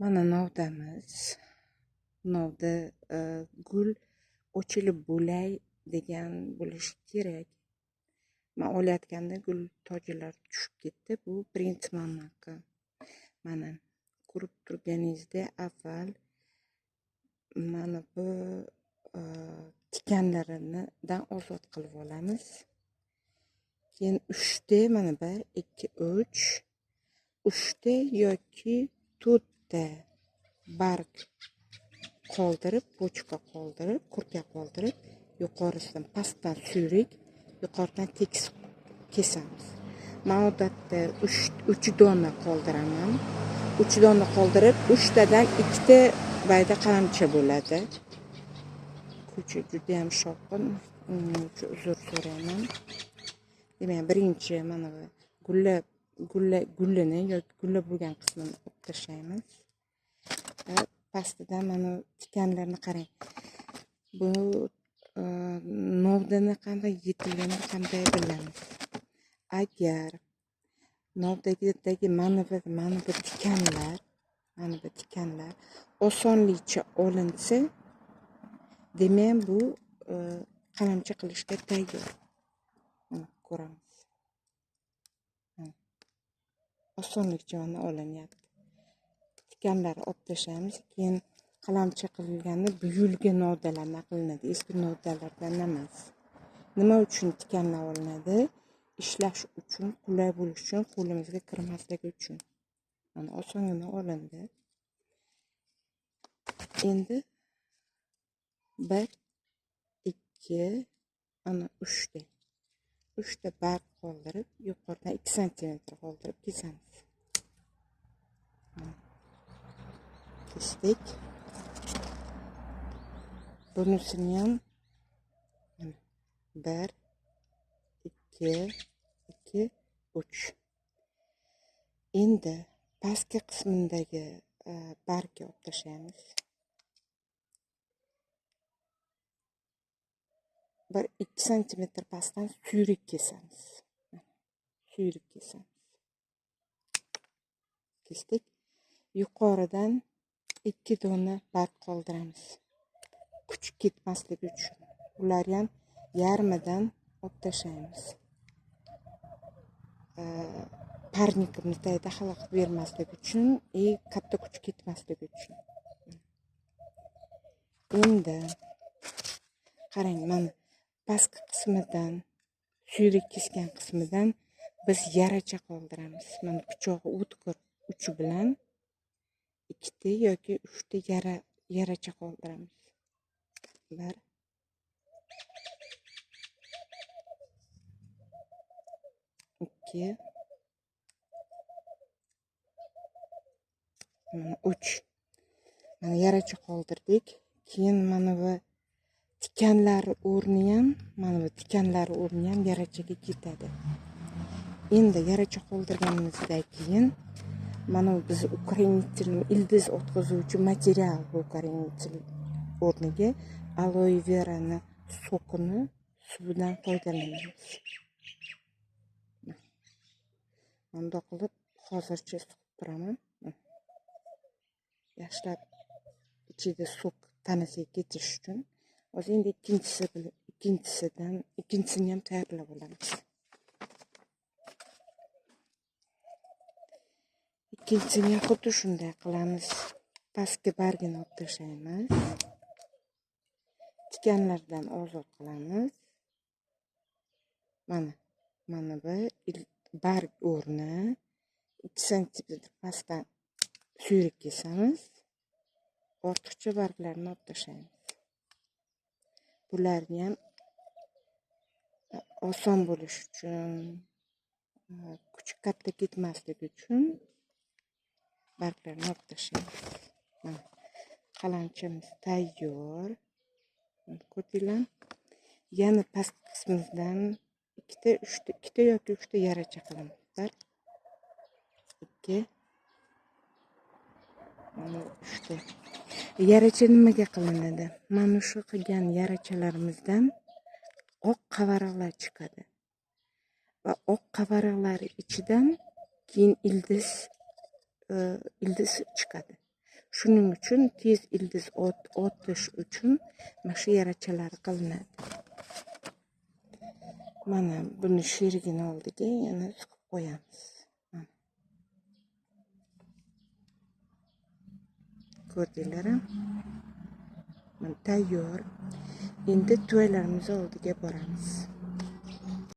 Mana novdamiz. Novda gul ochilib bo'lay degan bo'lishi kerak. Men olayotganda gul tojilar tushib ketdi. Bu birinchi manmaqi. Mana ko'rib turganingizdek avval mana bu tikanlaridan ozod qilib olamiz. Keyin 3ta mana 1, 2, 3 3ta yoki 4ta barg qoldirib, pochka qoldirib, kurka qoldirib, yuqorisidan pastdan suyrik, yuqoridan tekis kesamiz. Men odatda 3 dona qoldiraman. 3 dona qoldirib, 3 tadan 2 ta bayda qalamcha bo'ladi. Ko'cha juda ham shovqin, uzr so'rayman. Demak, birinchi mana bu gullini yoki gulla bo'lgan qismini olib tashlaymiz. Pastidan mana tikanlarni qarang. Bu novdani qanday yetilganini qanday bilamiz? Agar novdagi mana bu tikanlar osonlikcha olinsa, demak bu qalamcha qilishga tayyor. Ko'ramiz. Osonlikcha mana olinyapti. Tikanlarni olib tashlaymiz, keyin qalamcha qilganda buyulgan novdalardan qilinadi, eski novdalardan emas. Nima uchun tikanlar olinadi? Ishlash uchun, qulay bo'lish uchun, qo'limizga kirmasligi uchun. Mana osongina olindi. Endi 1, 2, ana 3 ta. 3 ta barg qoldirib, yuqoridan 2 cm qoldirib kesamiz. Kesdik. Bunisini ham 1, 2, 3. Endi pastki qismidagi bargga olib tashlaymiz. 1-2 cm pastdan suyrik kesamiz. Kesdik. Yuqoridan 2 dona barg qoldiramiz. Kuchib ketmasligi uchun. Ularni ham yarmidan olib tashlaymiz. Parnikimizda xalaqit bermasligi uchun, katta kuch ketmasligi uchun. Endi qarang, mana pastki qismidan, suyrik kesgan qismidan biz yaracha qoldiramiz. Mana pichoq o'tkir uchi bilan 2 ta yoki 3 ta yaracha qoldiramiz. 1, 2, mana 3. Mana yaracha qoldirdik. Keyin mana bu tikanlar o'rni ham yarachaga ketadi. Endi yaracha qoldirganimizdan keyin mana biz ukrenitelь, ildiz o'tkazuvchi material bu ukrenitelь o'rniga aloe verani sokini suvidan foydalanamiz. Bunda qilib hozircha suqib turaman. Yaxshilab ichida sok tanasiga ketish uchun. Hozir endi ikkinchisini ham tayyorlab olamiz. Ikkinchisini ham xuddi shunday qilamiz. Pastki bargini olib tashlaymiz. Tikanlardan ozod qilamiz. Mana bu barg o'rni 2 cm pastdan suyrik kesamiz. Ortiqcha barglarni olib tashlaymiz. Bularni ham oson bo'lish uchun, kuch katta ketmasligi uchun barglarni olib tashlaymiz. Mana qalamchamiz tayyor. Ko'rdinglar? Yana past qismidan 2 ta yoki 3 ta yaracha qilamiz. 1, 2, mana 3 ta. Yaracha nimaga qilinadi? Mana shu qilgan yarachalarimizdan oq qavariqlar chiqadi. Va oq qavariqlar ichidan keyin ildiz chiqadi. Shuning uchun tez ildiz otish uchun mana shu yarachalar qilinadi. Mana buni sherigini oldiga yana suqib qo'yamiz. Ko'rdinglar? Mana tayyor. Endi tuvalarimiz oldiga boramiz.